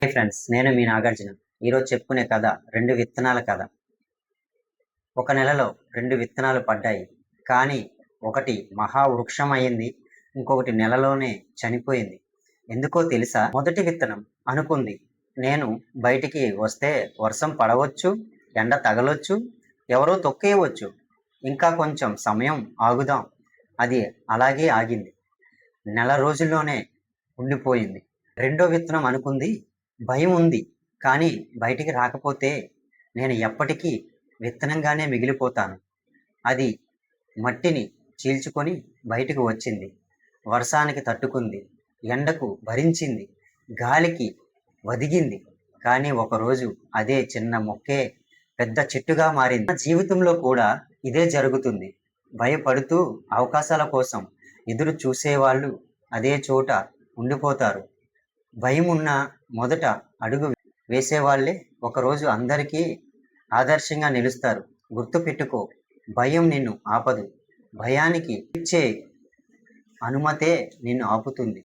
Hi friends, నేను మీ నాగార్జున. ఈరోజు చెప్పుకునే కథ రెండు విత్తనాల కథ. ఒక నెలలో రెండు విత్తనాలు పడ్డాయి. కానీ ఒకటి మహావృక్షం అయింది, ఇంకొకటి నెలలోనే చనిపోయింది. ఎందుకో తెలుసా? మొదటి విత్తనం అనుకుంది, నేను బయటికి వస్తే వర్షం పడవచ్చు, ఎండ తగలొచ్చు, ఎవరో తొక్కేయవచ్చు, ఇంకా కొంచెం సమయం ఆగుదాం. అది అలాగే ఆగింది. నెల రోజుల్లోనే ఉండిపోయింది. రెండో విత్తనం అనుకుంది, భయం ఉంది, కానీ బయటికి రాకపోతే నేను ఎప్పటికీ విత్తనంగానే మిగిలిపోతాను. అది మట్టిని చీల్చుకొని బయటకు వచ్చింది. వర్షానికి తట్టుకుంది, ఎండకు భరించింది, గాలికి వదిగింది. కానీ ఒకరోజు అదే చిన్న మొక్కే పెద్ద చెట్టుగా మారింది. నా జీవితంలో కూడా ఇదే జరుగుతుంది. భయపడుతూ అవకాశాల కోసం ఎదురు చూసేవాళ్ళు అదే చోట ఉండిపోతారు. భయం ఉన్న మొదట అడుగు వేసేవాళ్ళే ఒకరోజు అందరికీ ఆదర్శంగా నిలుస్తారు. గుర్తుపెట్టుకో, భయం నిన్ను ఆపదు, భయానికి ఇచ్చే అనుమతే నిన్ను ఆపుతుంది.